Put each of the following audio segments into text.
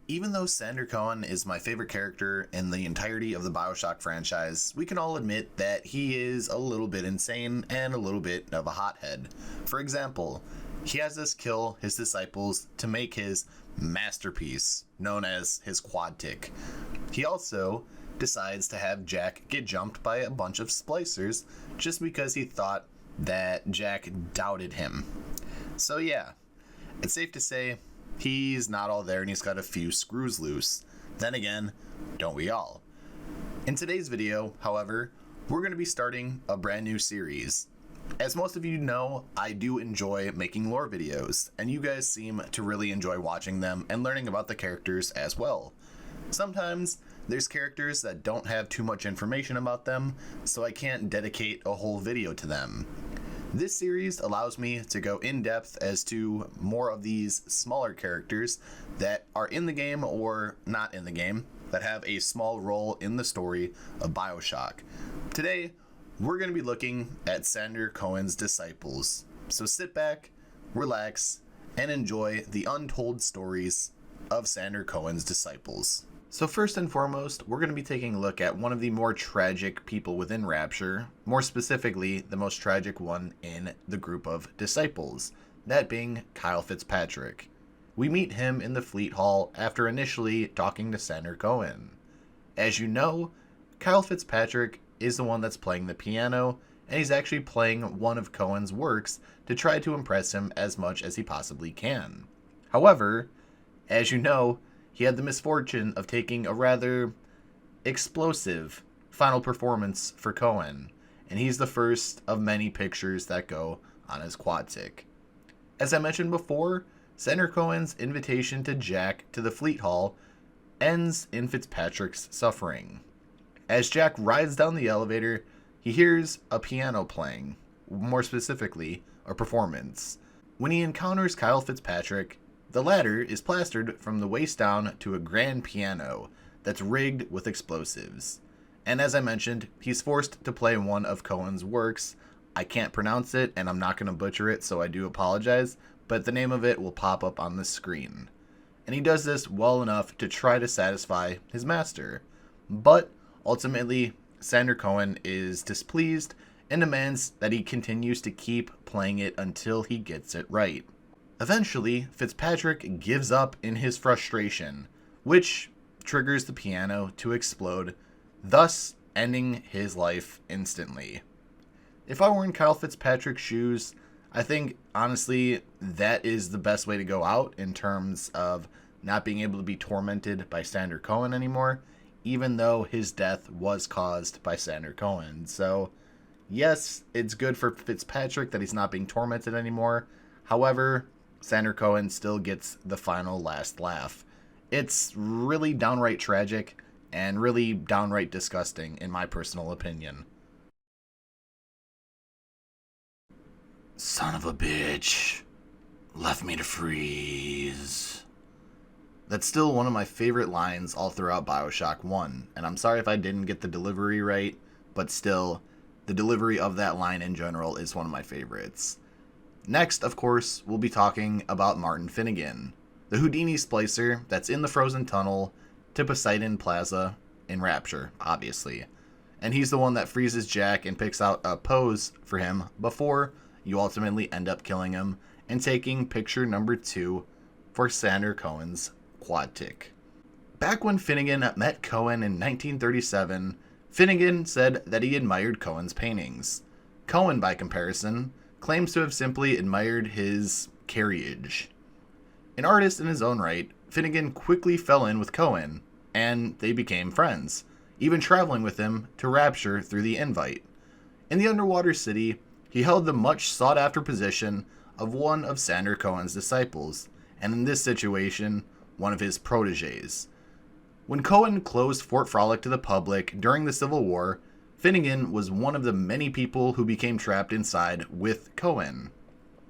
Even though Sander Cohen is my favorite character in the entirety of the Bioshock franchise, we can all admit that he is a little bit insane and a little bit of a hothead. For example, he has us kill his disciples to make his masterpiece, known as his quad tick. He also decides to have Jack get jumped by a bunch of splicers just because he thought that Jack doubted him. So yeah, it's safe to say he's not all there and he's got a few screws loose. Then again, don't we all? In today's video, however, we're going to be starting a brand new series. As most of you know, I do enjoy making lore videos, and you guys seem to really enjoy watching them and learning about the characters as well. Sometimes there's characters that don't have too much information about them, so I can't dedicate a whole video to them. This series allows me to go in depth as to more of these smaller characters that are in the game or not in the game, that have a small role in the story of Bioshock. Today, we're going to be looking at Sander Cohen's disciples. So sit back, relax, and enjoy the untold stories of Sander Cohen's disciples. So first and foremost, we're going to be taking a look at one of the more tragic people within Rapture, more specifically, the most tragic one in the group of disciples, that being Kyle Fitzpatrick. We meet him in the Fleet Hall after initially talking to Sander Cohen. As you know, Kyle Fitzpatrick is the one that's playing the piano, and he's actually playing one of Cohen's works to try to impress him as much as he possibly can. However, as you know, he had the misfortune of taking a rather explosive final performance for Cohen, and he's the first of many pictures that go on his quad tick. As I mentioned before, Sander Cohen's invitation to Jack to the Fleet Hall ends in Fitzpatrick's suffering. As Jack rides down the elevator, he hears a piano playing, more specifically, a performance. When he encounters Kyle Fitzpatrick, the latter is plastered from the waist down to a grand piano that's rigged with explosives. And as I mentioned, he's forced to play one of Cohen's works. I can't pronounce it, and I'm not going to butcher it, so I do apologize, but the name of it will pop up on the screen. And he does this well enough to try to satisfy his master. But ultimately, Sander Cohen is displeased and demands that he continues to keep playing it until he gets it right. Eventually, Fitzpatrick gives up in his frustration, which triggers the piano to explode, thus ending his life instantly. If I were in Kyle Fitzpatrick's shoes, I think, honestly, that is the best way to go out in terms of not being able to be tormented by Sander Cohen anymore, even though his death was caused by Sander Cohen. So, yes, it's good for Fitzpatrick that he's not being tormented anymore. However, Sander Cohen still gets the final last laugh. It's really downright tragic and really downright disgusting, in my personal opinion. Son of a bitch. Left me to freeze. That's still one of my favorite lines all throughout Bioshock 1, and I'm sorry if I didn't get the delivery right, but still, the delivery of that line in general is one of my favorites. Next, of course, we'll be talking about Martin Finnegan, the Houdini splicer that's in the frozen tunnel to Poseidon Plaza in Rapture, obviously. And he's the one that freezes Jack and picks out a pose for him before you ultimately end up killing him and taking picture number 2 for Sander Cohen's quad tick. Back when Finnegan met Cohen in 1937, Finnegan said that he admired Cohen's paintings. Cohen, by comparison, claims to have simply admired his carriage. An artist in his own right, Finnegan quickly fell in with Cohen, and they became friends, even traveling with him to Rapture through the invite. In the underwater city, he held the much sought-after position of one of Sander Cohen's disciples, and in this situation, one of his protégés. When Cohen closed Fort Frolic to the public during the Civil War, Finnegan was one of the many people who became trapped inside with Cohen.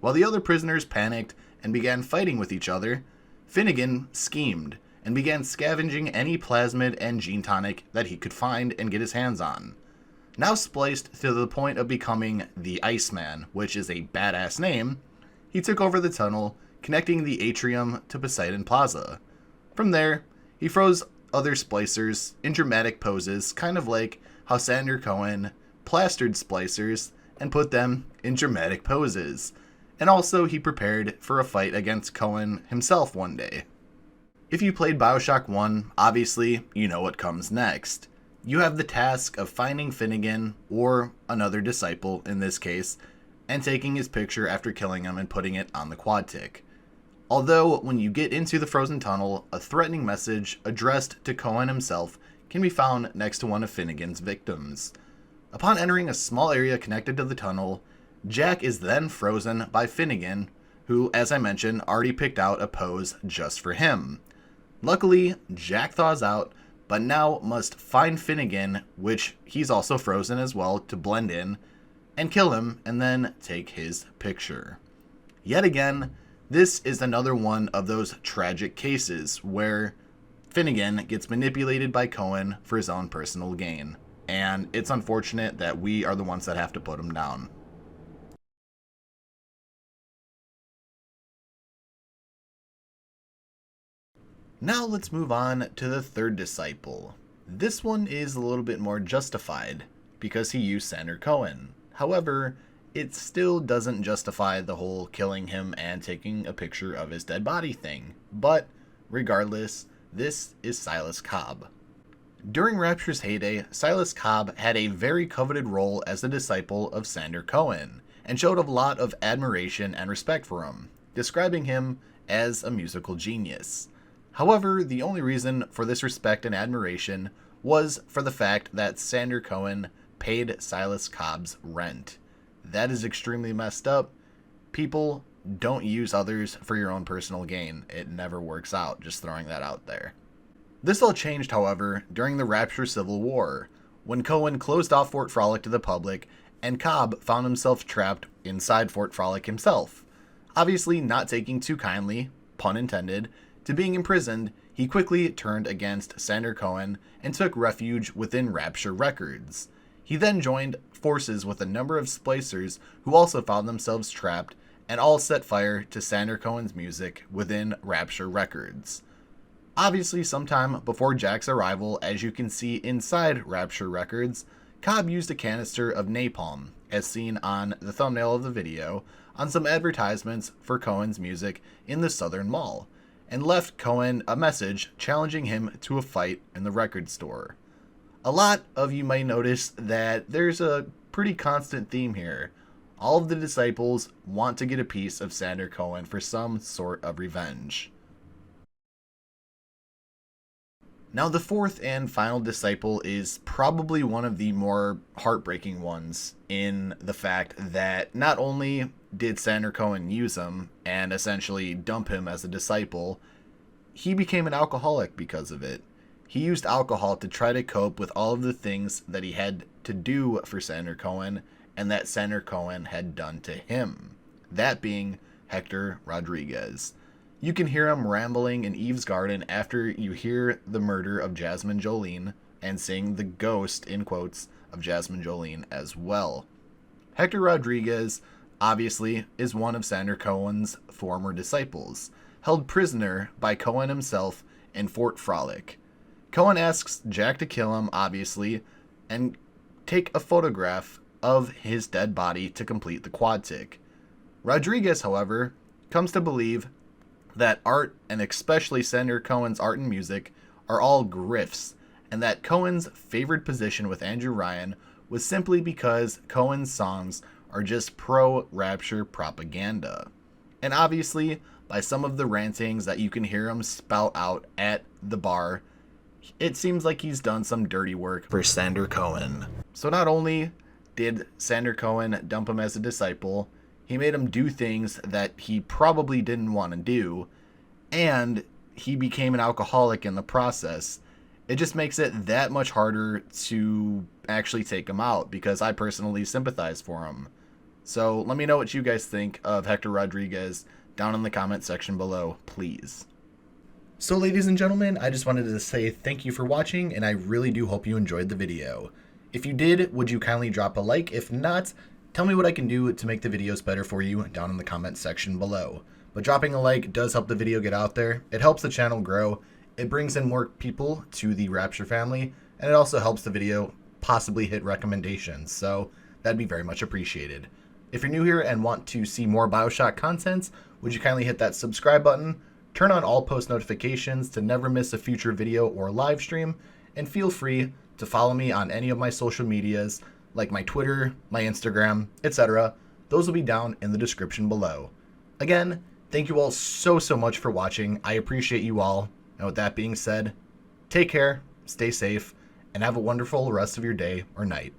While the other prisoners panicked and began fighting with each other, Finnegan schemed and began scavenging any plasmid and gene tonic that he could find and get his hands on. Now spliced to the point of becoming the Iceman, which is a badass name, he took over the tunnel, connecting the atrium to Poseidon Plaza. From there, he froze other splicers in dramatic poses, kind of like how Sander Cohen plastered splicers and put them in dramatic poses. And also, he prepared for a fight against Cohen himself one day. If you played Bioshock 1, obviously, you know what comes next. You have the task of finding Finnegan, or another disciple in this case, and taking his picture after killing him and putting it on the quad tick. Although, when you get into the frozen tunnel, a threatening message addressed to Cohen himself can be found next to one of Finnegan's victims. Upon entering a small area connected to the tunnel, Jack is then frozen by Finnegan, who, as I mentioned, already picked out a pose just for him. Luckily, Jack thaws out, but now must find Finnegan, which he's also frozen as well, to blend in, and kill him, and then take his picture. Yet again, this is another one of those tragic cases where Finnegan gets manipulated by Cohen for his own personal gain, and it's unfortunate that we are the ones that have to put him down. Now let's move on to the third disciple. This one is a little bit more justified because he used Sander Cohen. However, it still doesn't justify the whole killing him and taking a picture of his dead body thing. But regardless, this is Silas Cobb. During Rapture's heyday, Silas Cobb had a very coveted role as the disciple of Sander Cohen and showed a lot of admiration and respect for him, describing him as a musical genius. However, the only reason for this respect and admiration was for the fact that Sander Cohen paid Silas Cobb's rent. That is extremely messed up. People, don't use others for your own personal gain. It never works out, just throwing that out there. This all changed, however, during the Rapture Civil War, when Cohen closed off Fort Frolic to the public, and Cobb found himself trapped inside Fort Frolic himself. Obviously not taking too kindly, pun intended, to being imprisoned, he quickly turned against Sander Cohen and took refuge within Rapture Records. He then joined forces with a number of splicers who also found themselves trapped and all set fire to Sander Cohen's music within Rapture Records. Obviously, sometime before Jack's arrival, as you can see inside Rapture Records, Cobb used a canister of napalm, as seen on the thumbnail of the video, on some advertisements for Cohen's music in the Southern Mall, and left Cohen a message challenging him to a fight in the record store. A lot of you might notice that there's a pretty constant theme here. All of the disciples want to get a piece of Sander Cohen for some sort of revenge. Now, the fourth and final disciple is probably one of the more heartbreaking ones in the fact that not only did Sander Cohen use him and essentially dump him as a disciple, he became an alcoholic because of it. He used alcohol to try to cope with all of the things that he had to do for Sander Cohen and that Sander Cohen had done to him. That being Hector Rodriguez. You can hear him rambling in Eve's garden after you hear the murder of Jasmine Jolene and seeing the ghost, in quotes, of Jasmine Jolene as well. Hector Rodriguez, obviously, is one of Sander Cohen's former disciples, held prisoner by Cohen himself in Fort Frolic. Cohen asks Jack to kill him, obviously, and take a photograph of his dead body to complete the quad tick. Rodriguez, however, comes to believe that art, and especially Sander Cohen's art and music, are all grifts, and that Cohen's favored position with Andrew Ryan was simply because Cohen's songs are just pro-Rapture propaganda. And obviously, by some of the rantings that you can hear him spout out at the bar, it seems like he's done some dirty work for Sander Cohen. So not only did Sander Cohen dump him as a disciple, he made him do things that he probably didn't want to do, and he became an alcoholic in the process. It just makes it that much harder to actually take him out, because I personally sympathize for him. So let me know what you guys think of Hector Rodriguez down in the comment section below, please. So ladies and gentlemen, I just wanted to say thank you for watching, and I really do hope you enjoyed the video. If you did, would you kindly drop a like? If not, tell me what I can do to make the videos better for you down in the comment section below. But dropping a like does help the video get out there. It helps the channel grow, It brings in more people to the Rapture family, and it also helps the video possibly hit recommendations, so that'd be very much appreciated. If you're new here and want to see more Bioshock content, would you kindly hit that subscribe button, turn on all post notifications to never miss a future video or live stream, and feel free to follow me on any of my social medias, like my Twitter, my Instagram, etc. Those will be down in the description below. Again, thank you all so much for watching. I appreciate you all. And with that being said, take care, stay safe, and have a wonderful rest of your day or night.